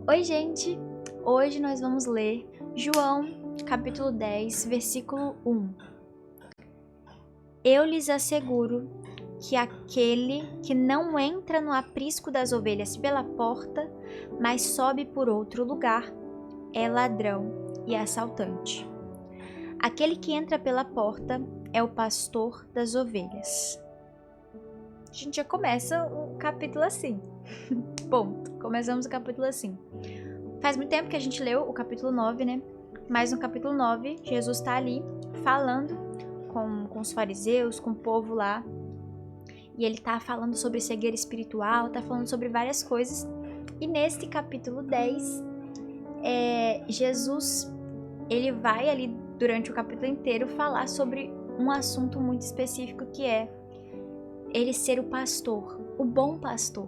Oi, gente! Hoje nós vamos ler João, capítulo 10, versículo 1. Eu lhes asseguro que aquele que não entra no aprisco das ovelhas pela porta, mas sobe por outro lugar, é ladrão e assaltante. Aquele que entra pela porta é o pastor das ovelhas. A gente já começa o capítulo assim. Ponto. Começamos o capítulo assim. Faz muito tempo que a gente leu o capítulo 9, né? Mas no capítulo 9, Jesus está ali falando com os fariseus, com o povo lá. E ele tá falando sobre cegueira espiritual, tá falando sobre várias coisas. E neste capítulo 10, Jesus, ele vai ali durante o capítulo inteiro falar sobre um assunto muito específico que é ele ser o pastor, o bom pastor.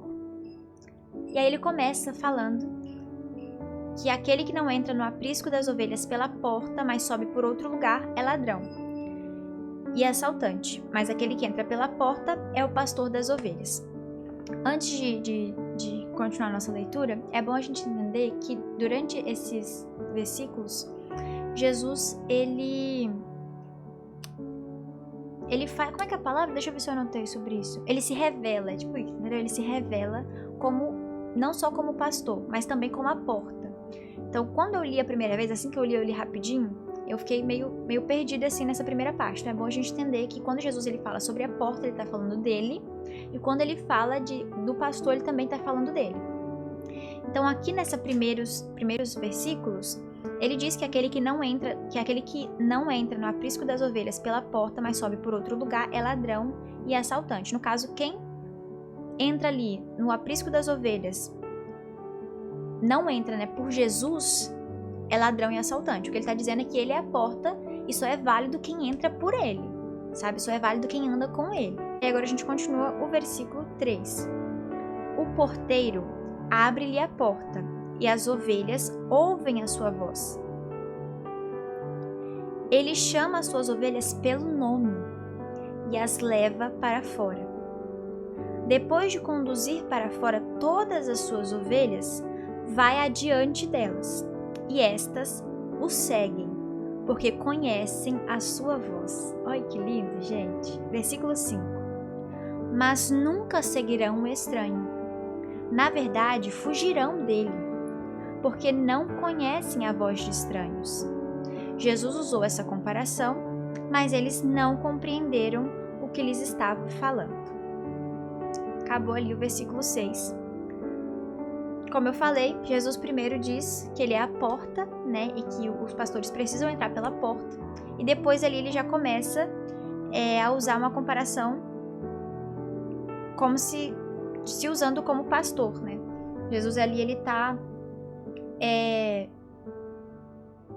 E aí ele começa falando que aquele que não entra no aprisco das ovelhas pela porta, mas sobe por outro lugar, é ladrão e assaltante. Mas aquele que entra pela porta é o pastor das ovelhas. Antes de continuar a nossa leitura, é bom a gente entender que durante esses versículos, Jesus, ele faz... Como é que é a palavra? Deixa eu ver se eu anotei sobre isso. Ele se revela, é tipo isso, entendeu? Ele se revela como, não só como pastor, mas também como a porta. Então, quando eu li a primeira vez, assim que eu li rapidinho, eu fiquei meio perdida assim nessa primeira parte. Então é bom a gente entender que quando Jesus ele fala sobre a porta, ele tá falando dele, e quando ele fala do pastor, ele também tá falando dele. Então aqui nesses primeiros versículos, ele diz que aquele que não entra no aprisco das ovelhas pela porta, mas sobe por outro lugar, é ladrão e assaltante. No caso, quem entra ali no aprisco das ovelhas, não entra, né, por Jesus, é ladrão e assaltante. O que ele está dizendo é que ele é a porta e só é válido quem entra por ele, sabe? Só é válido quem anda com ele. E agora a gente continua o versículo 3. O porteiro abre-lhe a porta e as ovelhas ouvem a sua voz. Ele chama as suas ovelhas pelo nome e as leva para fora. Depois de conduzir para fora todas as suas ovelhas, vai adiante delas, e estas o seguem, porque conhecem a sua voz. Olha que lindo, gente. Versículo 5. Mas nunca seguirão o estranho. Na verdade, fugirão dele, porque não conhecem a voz de estranhos. Jesus usou essa comparação, mas eles não compreenderam o que lhes estava falando. Acabou ali o versículo 6. Como eu falei, Jesus primeiro diz que ele é a porta, né, e que os pastores precisam entrar pela porta. E depois ali ele já começa a usar uma comparação como se usando como pastor, né. Jesus ali, ele tá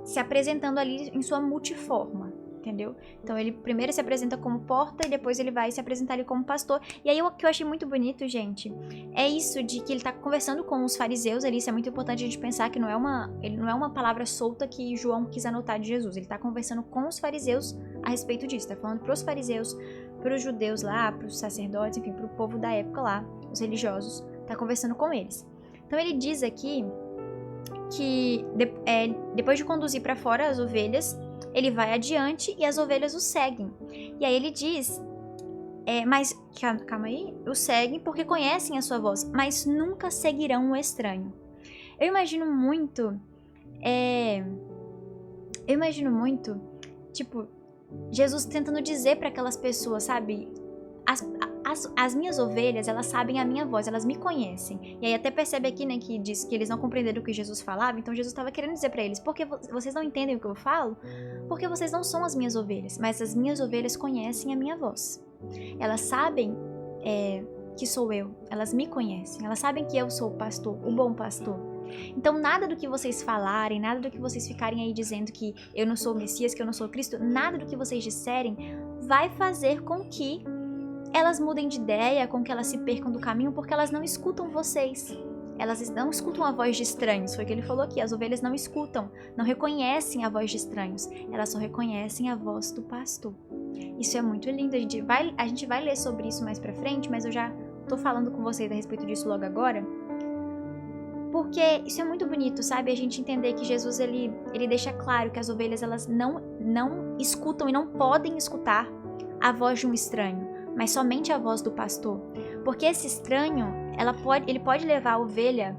se apresentando ali em sua multiforma, entendeu? Então ele primeiro se apresenta como porta e depois ele vai se apresentar ali como pastor. E aí o que eu achei muito bonito, gente, é isso de que ele tá conversando com os fariseus ali. Isso é muito importante a gente pensar que ele não é uma palavra solta que João quis anotar de Jesus. Ele tá conversando com os fariseus a respeito disso. Tá falando pros fariseus, pros judeus lá, pros sacerdotes, enfim, pro povo da época lá, os religiosos. Tá conversando com eles. Então ele diz aqui que depois de conduzir para fora as ovelhas, ele vai adiante e as ovelhas o seguem. E aí ele diz, mas calma aí, o seguem porque conhecem a sua voz, mas nunca seguirão o estranho. Eu imagino muito, tipo, Jesus tentando dizer para aquelas pessoas, sabe? As minhas ovelhas, elas sabem a minha voz, elas me conhecem. E aí até percebe aqui, né, que diz que eles não compreenderam o que Jesus falava. Então Jesus estava querendo dizer para eles, porque vocês não entendem o que eu falo? Porque vocês não são as minhas ovelhas, mas as minhas ovelhas conhecem a minha voz. Elas sabem que sou eu, elas me conhecem, elas sabem que eu sou o pastor, o bom pastor. Então nada do que vocês falarem, nada do que vocês ficarem aí dizendo que eu não sou o Messias, que eu não sou o Cristo, nada do que vocês disserem vai fazer com que elas mudem de ideia, com que elas se percam do caminho, porque elas não escutam vocês. Elas não escutam a voz de estranhos, foi o que ele falou aqui. As ovelhas não escutam, não reconhecem a voz de estranhos. Elas só reconhecem a voz do pastor. Isso é muito lindo. A gente vai ler sobre isso mais pra frente, mas eu já tô falando com vocês a respeito disso logo agora. Porque isso é muito bonito, sabe? A gente entender que Jesus, ele deixa claro que as ovelhas, elas não escutam e não podem escutar a voz de um estranho, mas somente a voz do pastor. Porque esse estranho, ele pode levar a ovelha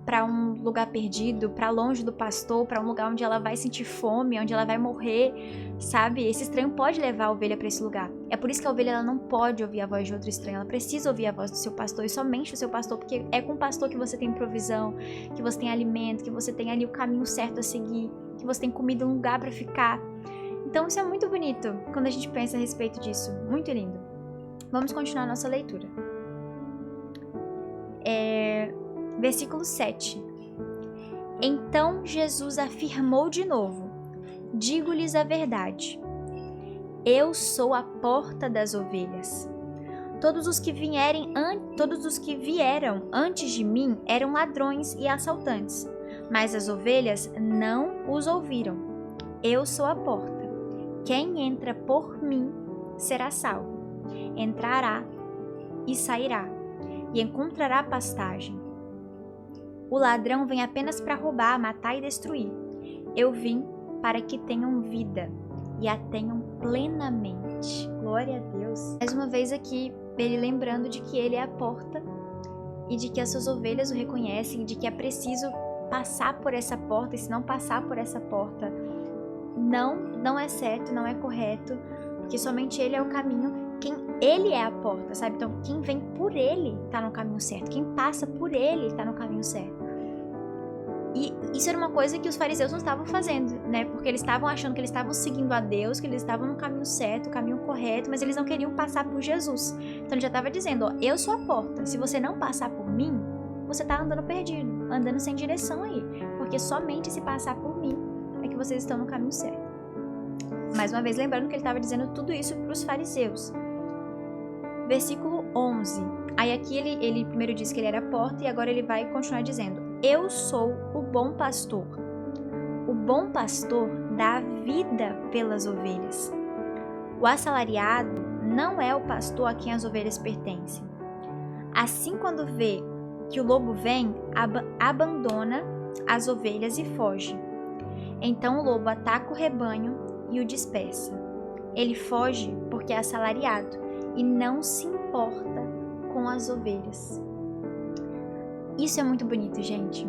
para um lugar perdido, para longe do pastor, para um lugar onde ela vai sentir fome, onde ela vai morrer, sabe? Esse estranho pode levar a ovelha para esse lugar. É por isso que a ovelha, ela não pode ouvir a voz de outro estranho, ela precisa ouvir a voz do seu pastor, e somente do seu pastor, porque é com o pastor que você tem provisão, que você tem alimento, que você tem ali o caminho certo a seguir, que você tem comida, um lugar para ficar. Então isso é muito bonito quando a gente pensa a respeito disso, muito lindo. Vamos continuar a nossa leitura. Versículo 7. Então Jesus afirmou de novo: digo-lhes a verdade, eu sou a porta das ovelhas. Todos os que vieram antes de mim eram ladrões e assaltantes, mas as ovelhas não os ouviram. Eu sou a porta. Quem entra por mim será salvo. Entrará e sairá, e encontrará pastagem. O ladrão vem apenas para roubar, matar e destruir. Eu vim para que tenham vida e a tenham plenamente. Glória a Deus. Mais uma vez aqui, ele lembrando de que ele é a porta e de que as suas ovelhas o reconhecem, de que é preciso passar por essa porta, e se não passar por essa porta, não é certo, não é correto, porque somente ele é o caminho. Ele é a porta, sabe? Então, quem vem por ele tá no caminho certo. Quem passa por ele tá no caminho certo. E isso era uma coisa que os fariseus não estavam fazendo, né? Porque eles estavam achando que eles estavam seguindo a Deus, que eles estavam no caminho certo, o caminho correto, mas eles não queriam passar por Jesus. Então, ele já estava dizendo, ó, eu sou a porta. Se você não passar por mim, você tá andando perdido, andando sem direção aí. Porque somente se passar por mim é que vocês estão no caminho certo. Mais uma vez, lembrando que ele estava dizendo tudo isso para os fariseus. Versículo 11. Aí aqui ele primeiro disse que ele era a porta e agora ele vai continuar dizendo: eu sou o bom pastor. O bom pastor dá vida pelas ovelhas. O assalariado não é o pastor a quem as ovelhas pertencem. Assim, quando vê que o lobo vem, abandona as ovelhas e foge. Então o lobo ataca o rebanho e o dispersa. Ele foge porque é assalariado e não se importa com as ovelhas. Isso é muito bonito, gente.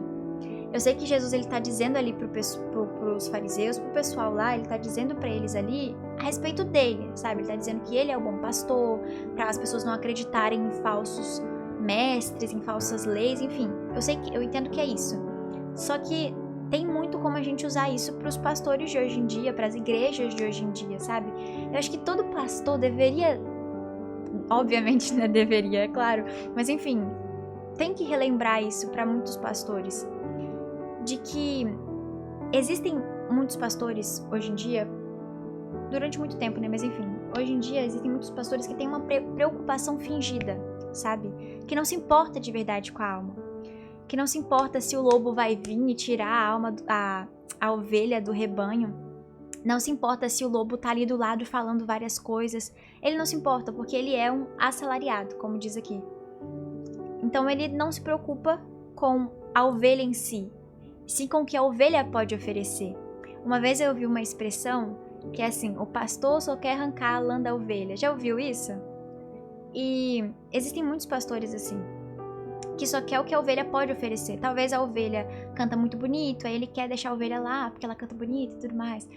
Eu sei que Jesus ele tá dizendo ali pros fariseus, pro pessoal lá, ele tá dizendo para eles ali a respeito dele, sabe? Ele tá dizendo que ele é o bom pastor, para as pessoas não acreditarem em falsos mestres, em falsas leis, enfim. Eu entendo que é isso. Só que tem muito como a gente usar isso para os pastores de hoje em dia, para as igrejas de hoje em dia, sabe? Eu acho que todo pastor deveria, obviamente, né, deveria, é claro, mas enfim, tem que relembrar isso para muitos pastores, de que existem muitos pastores hoje em dia, durante muito tempo, né, mas enfim, hoje em dia existem muitos pastores que têm uma preocupação fingida, sabe? Que não se importa de verdade com a alma, que não se importa se o lobo vai vir e tirar a alma, a ovelha do rebanho. Não se importa se o lobo tá ali do lado falando várias coisas. Ele não se importa, porque ele é um assalariado, como diz aqui. Então ele não se preocupa com a ovelha em si, sim com o que a ovelha pode oferecer. Uma vez eu ouvi uma expressão que é assim: o pastor só quer arrancar a lã da ovelha. Já ouviu isso? E existem muitos pastores assim, que só quer o que a ovelha pode oferecer. Talvez a ovelha canta muito bonito, aí ele quer deixar a ovelha lá porque ela canta bonito e tudo mais.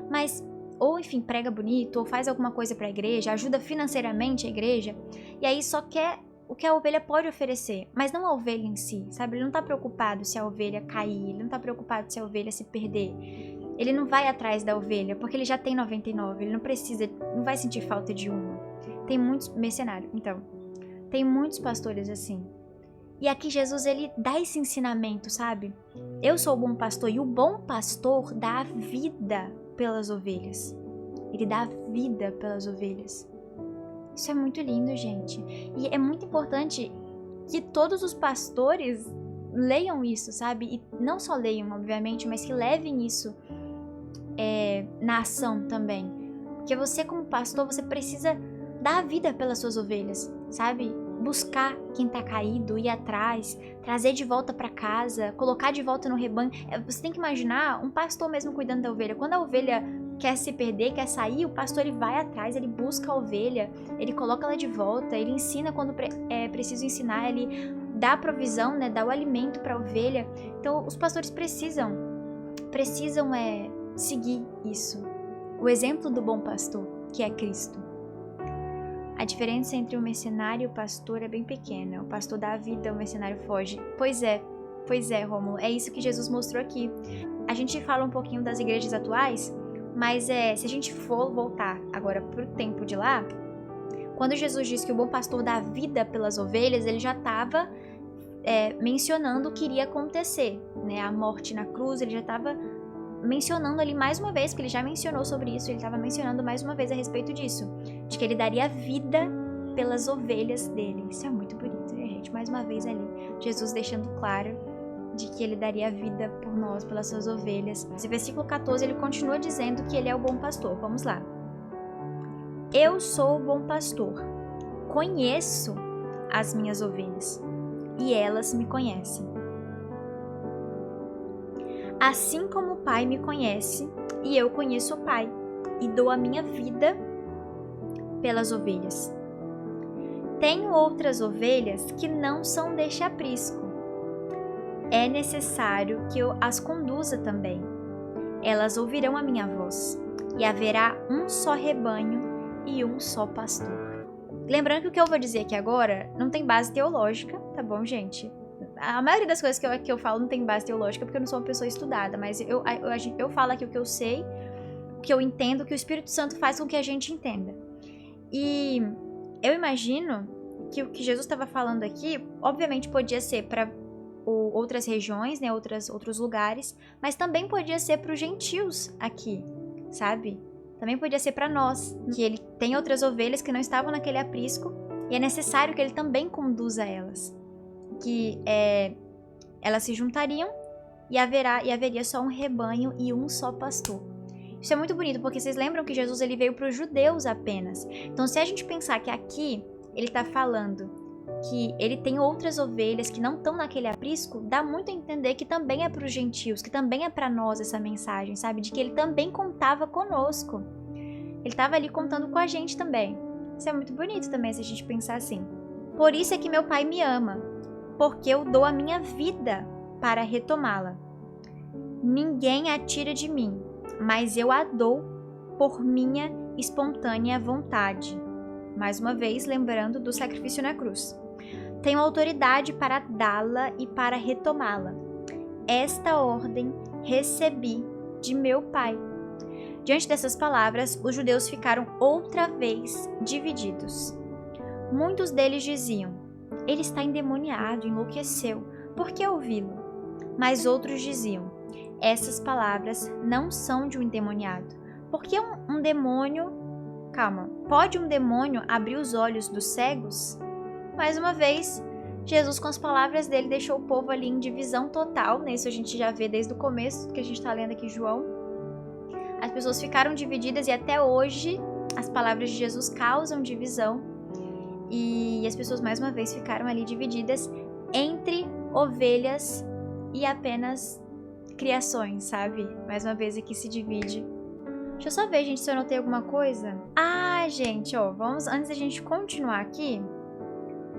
Mas, ou enfim, prega bonito, ou faz alguma coisa para a igreja, ajuda financeiramente a igreja, e aí só quer o que a ovelha pode oferecer, mas não a ovelha em si, sabe? Ele não tá preocupado se a ovelha cair, ele não tá preocupado se a ovelha se perder. Ele não vai atrás da ovelha, porque ele já tem 99, ele não precisa, não vai sentir falta de uma. Tem muitos mercenários, então, tem muitos pastores assim. E aqui Jesus, ele dá esse ensinamento, sabe? Eu sou o bom pastor, e o bom pastor dá a vida pelas ovelhas. Ele dá a vida pelas ovelhas. Isso é muito lindo, gente. E é muito importante que todos os pastores leiam isso, sabe? E não só leiam, obviamente, mas que levem isso na ação também. Porque você, como pastor, você precisa dar a vida pelas suas ovelhas, sabe? buscar quem tá caído, ir atrás, trazer de volta para casa, colocar de volta no rebanho. Você tem que imaginar um pastor mesmo cuidando da ovelha. Quando a ovelha quer se perder, quer sair, o pastor ele vai atrás, ele busca a ovelha, ele coloca ela de volta, ele ensina quando é preciso ensinar, ele dá a provisão, né, dá o alimento para a ovelha. Então os pastores precisam seguir isso. O exemplo do bom pastor, que é Cristo. A diferença entre o mercenário e o pastor é bem pequena. O pastor dá a vida, o mercenário foge. Pois é, Rômulo, é isso que Jesus mostrou aqui. A gente fala um pouquinho das igrejas atuais, mas se a gente for voltar agora pro tempo de lá, quando Jesus disse que o bom pastor dá a vida pelas ovelhas, ele já estava mencionando o que iria acontecer, né? A morte na cruz, ele já estava mencionando ali mais uma vez, porque ele já mencionou sobre isso, ele estava mencionando mais uma vez a respeito disso, de que ele daria vida pelas ovelhas dele. Isso é muito bonito, né, gente? Mais uma vez ali, Jesus deixando claro de que ele daria vida por nós, pelas suas ovelhas. Esse versículo 14, ele continua dizendo que ele é o bom pastor. Vamos lá. Eu sou o bom pastor, conheço as minhas ovelhas, e elas me conhecem. Assim como o Pai me conhece, e eu conheço o Pai, e dou a minha vida pelas ovelhas. Tenho outras ovelhas que não são deste aprisco. É necessário que eu as conduza também. Elas ouvirão a minha voz, e haverá um só rebanho e um só pastor. Lembrando que o que eu vou dizer aqui agora não tem base teológica, tá bom, gente? A maioria das coisas que eu falo não tem base teológica porque eu não sou uma pessoa estudada, mas eu falo aqui o que eu sei, o que eu entendo, o que o Espírito Santo faz com que a gente entenda. E eu imagino que o que Jesus estava falando aqui, obviamente podia ser para outras regiões, né, outros lugares, mas também podia ser para os gentios aqui, sabe? Também podia ser para nós, que ele tem outras ovelhas que não estavam naquele aprisco e é necessário que ele também conduza elas. Que elas se juntariam e haveria só um rebanho e um só pastor. Isso é muito bonito, porque vocês lembram que Jesus ele veio para os judeus apenas. Então, se a gente pensar que aqui ele está falando que ele tem outras ovelhas que não estão naquele aprisco, dá muito a entender que também é para os gentios, que também é para nós essa mensagem, sabe? De que ele também contava conosco. Ele estava ali contando com a gente também. Isso é muito bonito também, se a gente pensar assim. Por isso é que meu Pai me ama, porque eu dou a minha vida para retomá-la. Ninguém a tira de mim, mas eu a dou por minha espontânea vontade. Mais uma vez, lembrando do sacrifício na cruz. Tenho autoridade para dá-la e para retomá-la. Esta ordem recebi de meu Pai. Diante dessas palavras, os judeus ficaram outra vez divididos. Muitos deles diziam: ele está endemoniado, enlouqueceu. Por que ouvi-lo? Mas outros diziam: essas palavras não são de um endemoniado. Porque um demônio... Calma. Pode um demônio abrir os olhos dos cegos? Mais uma vez, Jesus, com as palavras dele, deixou o povo ali em divisão total. Né? Isso a gente já vê desde o começo, que a gente está lendo aqui João. As pessoas ficaram divididas e até hoje as palavras de Jesus causam divisão. E as pessoas mais uma vez ficaram ali divididas entre ovelhas e apenas criações, sabe? Mais uma vez aqui se divide. Deixa eu só ver, gente, se eu anotei alguma coisa. Ah, gente, ó, vamos, antes da gente continuar aqui,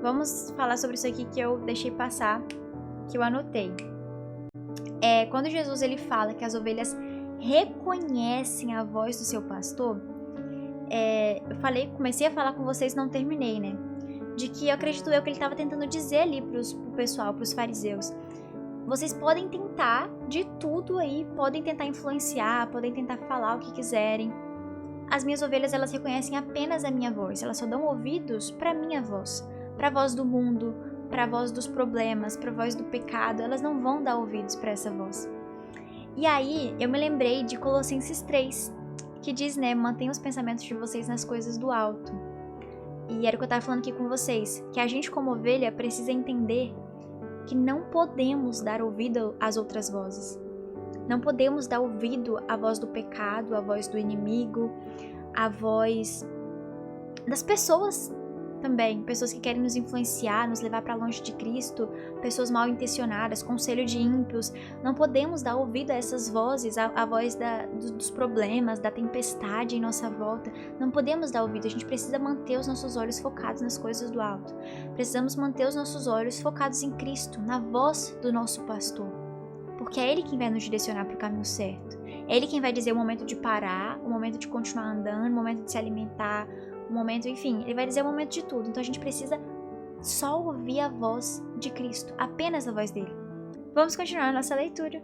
vamos falar sobre isso aqui que eu deixei passar, que eu anotei. Quando Jesus ele fala que as ovelhas reconhecem a voz do seu pastor, comecei a falar com vocês, não terminei, né? De que eu acredito que ele estava tentando dizer ali pro pessoal, pros fariseus. Vocês podem tentar de tudo aí, podem tentar influenciar, podem tentar falar o que quiserem. As minhas ovelhas, elas reconhecem apenas a minha voz, elas só dão ouvidos para minha voz, para a voz do mundo, para a voz dos problemas, para a voz do pecado, elas não vão dar ouvidos para essa voz. E aí, eu me lembrei de Colossenses 3, que diz, né, mantenham os pensamentos de vocês nas coisas do alto. E era o que eu tava falando aqui com vocês, que a gente como ovelha precisa entender que não podemos dar ouvido às outras vozes. Não podemos dar ouvido à voz do pecado, à voz do inimigo, à voz das pessoas também, pessoas que querem nos influenciar, nos levar para longe de Cristo, pessoas mal intencionadas, conselho de ímpios. Não podemos dar ouvido a essas vozes, a voz dos problemas, da tempestade em nossa volta. Não podemos dar ouvido, a gente precisa manter os nossos olhos focados nas coisas do alto. Precisamos manter os nossos olhos focados em Cristo, na voz do nosso pastor. Porque é Ele quem vai nos direcionar para o caminho certo. É Ele quem vai dizer o momento de parar, o momento de continuar andando, o momento de se alimentar, o momento, enfim, Ele vai dizer o momento de tudo. Então a gente precisa só ouvir a voz de Cristo, apenas a voz dele. Vamos continuar a nossa leitura,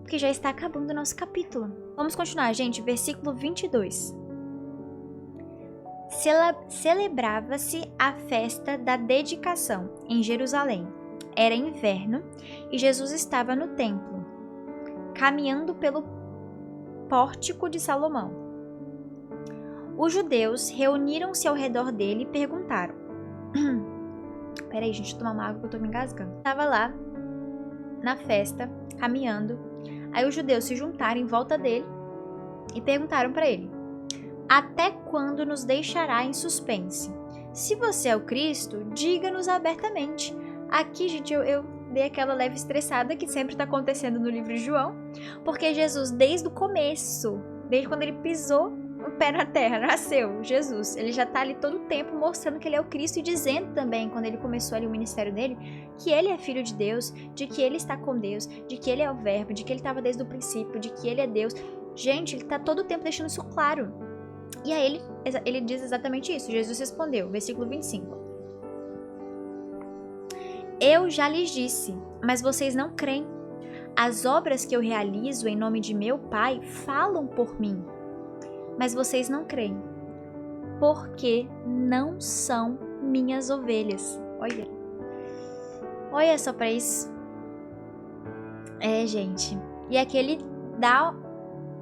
porque já está acabando o nosso capítulo. Vamos continuar, gente, versículo 22. Celebrava-se a festa da dedicação em Jerusalém. Era inverno e Jesus estava no templo, caminhando pelo pórtico de Salomão. Os judeus reuniram-se ao redor dele e perguntaram. Peraí, gente, tomar uma água que eu tô me engasgando. Estava lá, na festa, caminhando. Aí os judeus se juntaram em volta dele e perguntaram para ele: até quando nos deixará em suspense? Se você é o Cristo, diga-nos abertamente. Aqui, gente, eu dei aquela leve estressada que sempre tá acontecendo no livro de João, porque Jesus, desde o começo, desde quando ele pisou o pé na terra, nasceu Jesus, ele já tá ali todo o tempo mostrando que ele é o Cristo e dizendo também, quando ele começou ali o ministério dele, que ele é filho de Deus, de que ele está com Deus, de que ele é o verbo, de que ele estava desde o princípio, de que ele é Deus. Gente, ele tá todo o tempo deixando isso claro. E aí ele diz exatamente isso. Jesus respondeu, versículo 25. Eu já lhes disse, mas vocês não creem. As obras que eu realizo em nome de meu Pai falam por mim. Mas vocês não creem, porque não são minhas ovelhas. Olha só pra isso. Gente. E aqui ele dá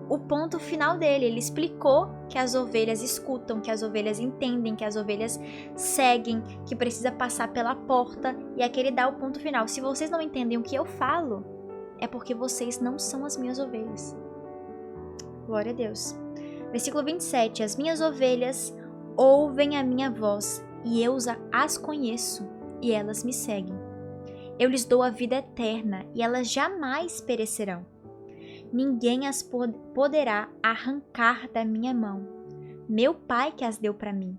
o ponto final dele. Ele explicou que as ovelhas escutam, que as ovelhas entendem, que as ovelhas seguem, que precisa passar pela porta. E aqui ele dá o ponto final. Se vocês não entendem o que eu falo, é porque vocês não são as minhas ovelhas. Glória a Deus. Versículo 27. As minhas ovelhas ouvem a minha voz, e eu as conheço, e elas me seguem. Eu lhes dou a vida eterna, e elas jamais perecerão. Ninguém as poderá arrancar da minha mão. Meu Pai que as deu para mim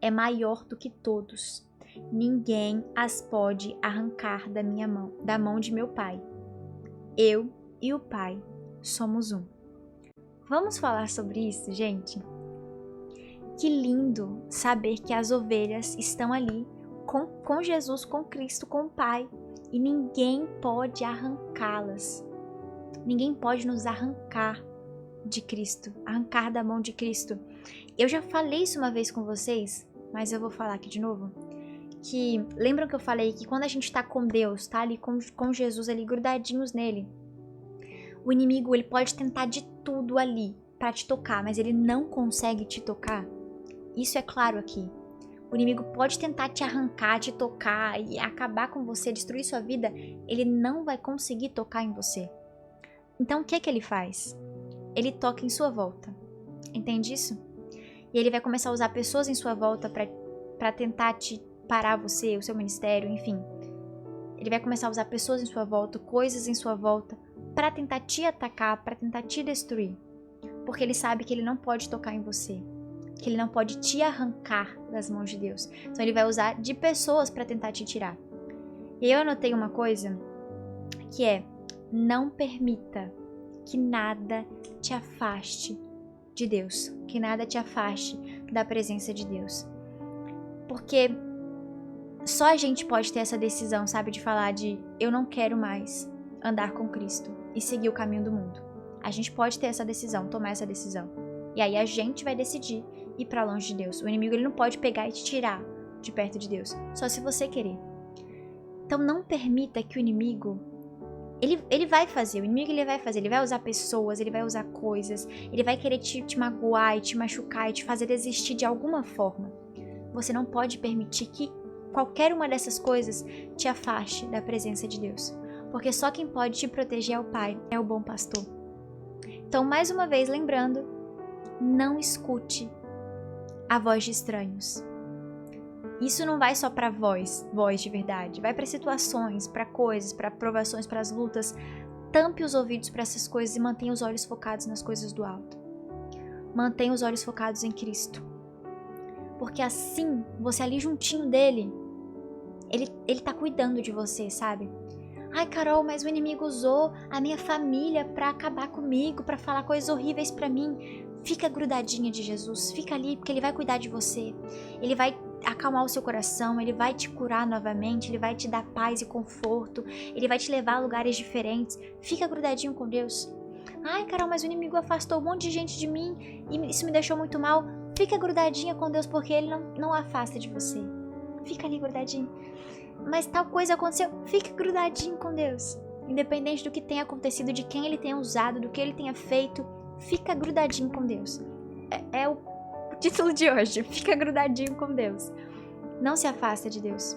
é maior do que todos. Ninguém as pode arrancar da minha mão, da mão de meu Pai. Eu e o Pai somos um. Vamos falar sobre isso, gente? Que lindo saber que as ovelhas estão ali com Jesus, com Cristo, com o Pai. E ninguém pode arrancá-las. Ninguém pode nos arrancar de Cristo, arrancar da mão de Cristo. Eu já falei isso uma vez com vocês, mas eu vou falar aqui de novo. Que lembram que eu falei que quando a gente está com Deus, tá ali com Jesus ali grudadinhos nele, o inimigo ele pode tentar de tudo ali para te tocar, mas ele não consegue te tocar. Isso é claro aqui. O inimigo pode tentar te arrancar, te tocar e acabar com você, destruir sua vida. Ele não vai conseguir tocar em você. Então o que ele faz? Ele toca em sua volta. Entende isso? E ele vai começar a usar pessoas em sua volta para tentar te parar você, o seu ministério, enfim. Ele vai começar a usar pessoas em sua volta, coisas em sua volta, para tentar te atacar, para tentar te destruir. Porque ele sabe que ele não pode tocar em você, que ele não pode te arrancar das mãos de Deus. Então ele vai usar de pessoas para tentar te tirar. E eu anotei uma coisa que é: não permita que nada te afaste de Deus, que nada te afaste da presença de Deus. Porque só a gente pode ter essa decisão, sabe, de falar eu não quero mais andar com Cristo e seguir o caminho do mundo. A gente pode ter essa decisão, tomar essa decisão. E aí a gente vai decidir ir para longe de Deus. O inimigo ele não pode pegar e te tirar de perto de Deus, só se você querer. Então não permita que o inimigo ele vai fazer, o inimigo ele vai usar pessoas, ele vai usar coisas, ele vai querer te magoar e te machucar e te fazer desistir de alguma forma. Você não pode permitir que qualquer uma dessas coisas te afaste da presença de Deus, porque só quem pode te proteger é o Pai, é o bom pastor. Então, mais uma vez, lembrando, não escute a voz de estranhos. Isso não vai só para voz de verdade. Vai para situações, para coisas, para provações, para as lutas. Tampe os ouvidos para essas coisas e mantenha os olhos focados nas coisas do alto. Mantenha os olhos focados em Cristo. Porque assim, você ali juntinho dele, ele tá cuidando de você, sabe? Ai, Carol, mas o inimigo usou a minha família pra acabar comigo, pra falar coisas horríveis pra mim. Fica grudadinha de Jesus, fica ali, porque ele vai cuidar de você. Ele vai acalmar o seu coração, ele vai te curar novamente, ele vai te dar paz e conforto, ele vai te levar a lugares diferentes. Fica grudadinho com Deus. Ai, Carol, mas o inimigo afastou um monte de gente de mim e isso me deixou muito mal. Fica grudadinha com Deus, porque ele não afasta de você. Fica ali grudadinho. Mas tal coisa aconteceu, fica grudadinho com Deus. Independente do que tenha acontecido, de quem ele tenha usado, do que ele tenha feito, fica grudadinho com Deus. É o título de hoje, fica grudadinho com Deus. Não se afasta de Deus.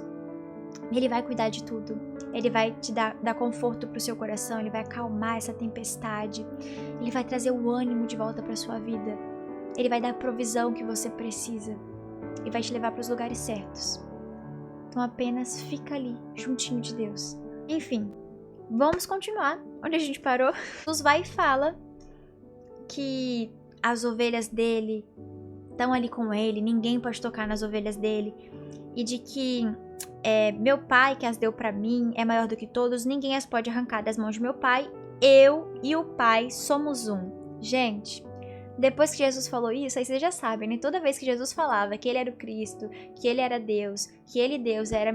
Ele vai cuidar de tudo. Ele vai te dar conforto pro seu coração, ele vai acalmar essa tempestade. Ele vai trazer o ânimo de volta pra sua vida. Ele vai dar a provisão que você precisa. E vai te levar para os lugares certos. Então apenas fica ali, juntinho de Deus. Enfim, vamos continuar onde a gente parou. Jesus vai e fala que as ovelhas dele estão ali com ele, ninguém pode tocar nas ovelhas dele. E de que meu pai que as deu para mim é maior do que todos, ninguém as pode arrancar das mãos de meu pai. Eu e o pai somos um. Gente, depois que Jesus falou isso, aí vocês já sabem, né? Toda vez que Jesus falava que ele era o Cristo, que ele era Deus, que ele Deus era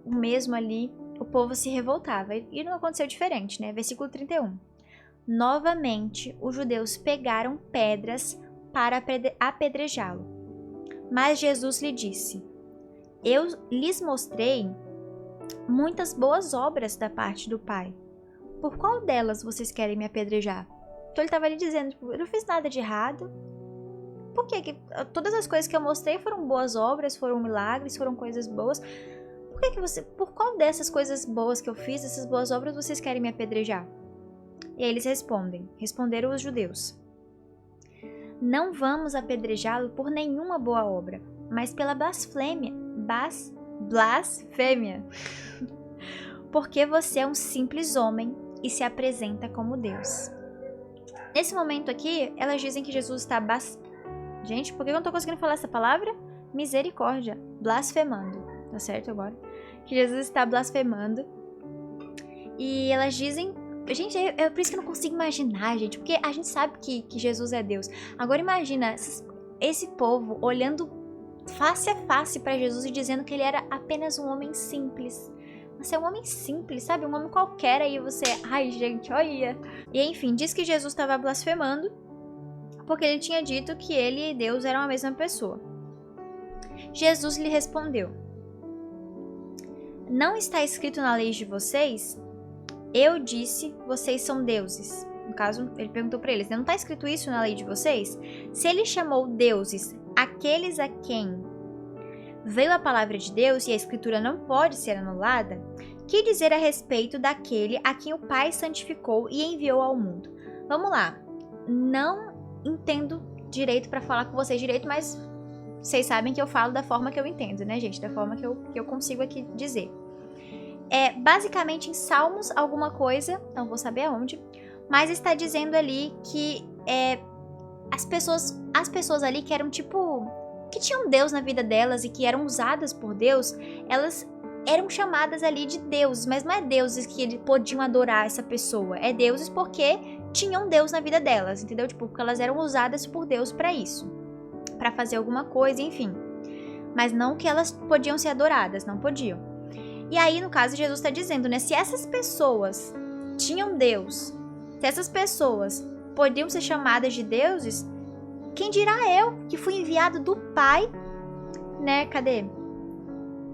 o mesmo ali, o povo se revoltava. E não aconteceu diferente, né? Versículo 31. Novamente, os judeus pegaram pedras para apedrejá-lo. Mas Jesus lhe disse: eu lhes mostrei muitas boas obras da parte do Pai. Por qual delas vocês querem me apedrejar? Então ele estava ali dizendo, tipo, eu não fiz nada de errado. Por que todas as coisas que eu mostrei foram boas obras, foram milagres, foram coisas boas? Por qual dessas coisas boas que eu fiz, essas boas obras, vocês querem me apedrejar? E aí eles responderam os judeus: não vamos apedrejá-lo por nenhuma boa obra, mas pela blasfêmia. Blasfêmia. Porque você é um simples homem e se apresenta como Deus. Nesse momento aqui, elas dizem que Jesus está Gente, por que eu não tô conseguindo falar essa palavra? Misericórdia. Blasfemando. Tá certo agora? Que Jesus está blasfemando. E elas dizem... Gente, é por isso que eu não consigo imaginar, gente. Porque a gente sabe que Jesus é Deus. Agora imagina esse povo olhando face a face para Jesus e dizendo que ele era apenas um homem simples. Você é um homem simples, sabe? Um homem qualquer, aí você... Ai, gente, olha. E enfim, diz que Jesus estava blasfemando porque ele tinha dito que ele e Deus eram a mesma pessoa. Jesus lhe respondeu: não está escrito na lei de vocês? Eu disse, vocês são deuses. No caso, ele perguntou para eles, não está escrito isso na lei de vocês? Se ele chamou deuses aqueles a quem veio a palavra de Deus e a escritura não pode ser anulada, que dizer a respeito daquele a quem o Pai santificou e enviou ao mundo? Vamos lá. Não entendo direito para falar com vocês direito, mas vocês sabem que eu falo da forma que eu entendo, né, gente? Da forma que eu consigo aqui dizer. Basicamente em Salmos alguma coisa, não vou saber aonde, mas está dizendo ali que as pessoas ali que eram tipo... que tinham Deus na vida delas e que eram usadas por Deus, elas eram chamadas ali de deuses, mas não é deuses que eles podiam adorar essa pessoa, é deuses porque tinham Deus na vida delas, entendeu? Tipo, porque elas eram usadas por Deus pra isso, pra fazer alguma coisa, enfim. Mas não que elas podiam ser adoradas, não podiam. E aí, no caso, Jesus está dizendo, né, se essas pessoas tinham Deus, se essas pessoas podiam ser chamadas de deuses, quem dirá eu, que fui enviado do Pai, né, cadê?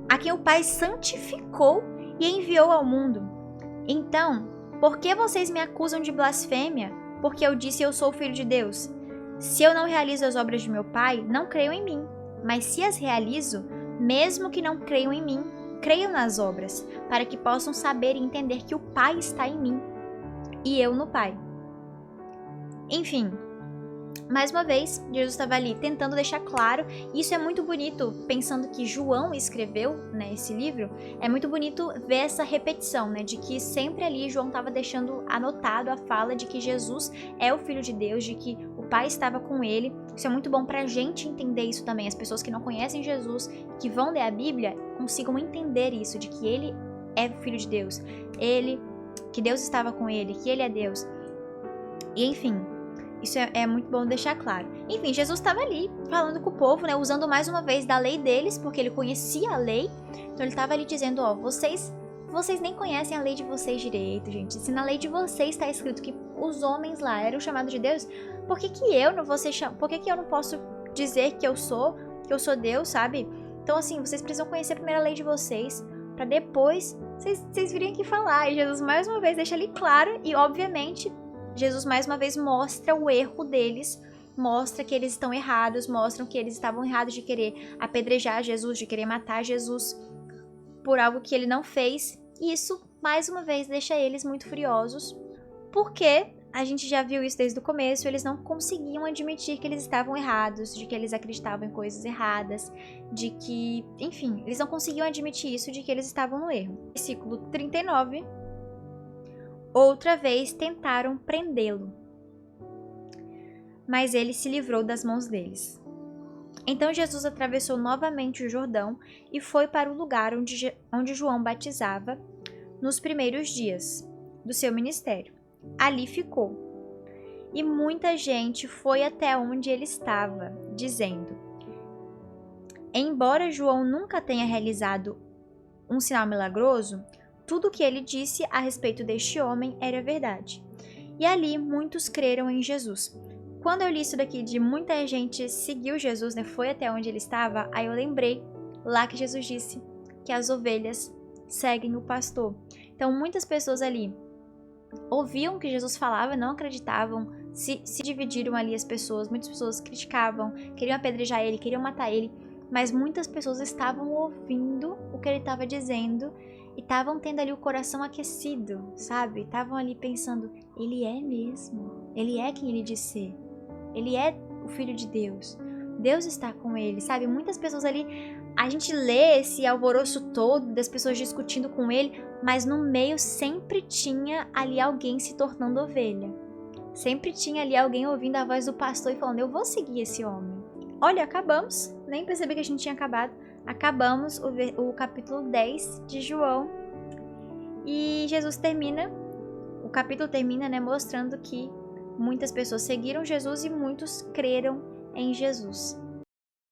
A quem o Pai santificou e enviou ao mundo. Então, por que vocês me acusam de blasfêmia? Porque eu disse eu sou o Filho de Deus. Se eu não realizo as obras de meu Pai, não creiam em mim. Mas se as realizo, mesmo que não creiam em mim, creiam nas obras, para que possam saber e entender que o Pai está em mim e eu no Pai. Enfim, Mais uma vez, Jesus estava ali tentando deixar claro, e isso é muito bonito, pensando que João escreveu, né, esse livro, é muito bonito ver essa repetição, né, de que sempre ali João estava deixando anotado a fala de que Jesus é o Filho de Deus, de que o Pai estava com ele. Isso é muito bom pra gente entender isso também, as pessoas que não conhecem Jesus, que vão ler a Bíblia, consigam entender isso, de que ele é o Filho de Deus, que Deus estava com ele, que ele é Deus. E enfim, isso é muito bom deixar claro. Enfim, Jesus estava ali falando com o povo, né, usando mais uma vez da lei deles, porque ele conhecia a lei. Então ele estava ali dizendo, ó, vocês nem conhecem a lei de vocês direito, gente. Se na lei de vocês está escrito que os homens lá eram chamados de Deus, por que eu não vou ser por que eu não posso dizer que eu sou Deus, sabe? Então assim, vocês precisam conhecer primeiro a lei de vocês, para depois vocês virem aqui falar. E Jesus mais uma vez deixa ali claro, e obviamente Jesus mais uma vez mostra o erro deles, mostra que eles estão errados, mostram que eles estavam errados de querer apedrejar Jesus, de querer matar Jesus por algo que ele não fez. E isso, mais uma vez, deixa eles muito furiosos, porque a gente já viu isso desde o começo, eles não conseguiam admitir que eles estavam errados, de que eles acreditavam em coisas erradas, de que, enfim, eles não conseguiam admitir isso, de que eles estavam no erro. Versículo 39. Outra vez tentaram prendê-lo, mas ele se livrou das mãos deles. Então Jesus atravessou novamente o Jordão e foi para o lugar onde João batizava nos primeiros dias do seu ministério. Ali ficou. E muita gente foi até onde ele estava, dizendo: embora João nunca tenha realizado um sinal milagroso, tudo o que ele disse a respeito deste homem era verdade. E ali muitos creram em Jesus. Quando eu li isso daqui de muita gente seguiu Jesus, né, foi até onde ele estava, aí eu lembrei lá que Jesus disse que as ovelhas seguem o pastor. Então muitas pessoas ali ouviam o que Jesus falava, não acreditavam, se dividiram ali as pessoas, muitas pessoas criticavam, queriam apedrejar ele, queriam matar ele, mas muitas pessoas estavam ouvindo o que ele estava dizendo e estavam tendo ali o coração aquecido, sabe? Estavam ali pensando, ele é mesmo, ele é quem ele diz ser, ele é o Filho de Deus, Deus está com ele, sabe? Muitas pessoas ali, a gente lê esse alvoroço todo das pessoas discutindo com ele, mas no meio sempre tinha ali alguém se tornando ovelha. Sempre tinha ali alguém ouvindo a voz do pastor e falando, eu vou seguir esse homem. Olha, acabamos, nem percebi que a gente tinha acabado. Acabamos o capítulo 10 de João. E Jesus termina, o capítulo termina, né, mostrando que muitas pessoas seguiram Jesus e muitos creram em Jesus.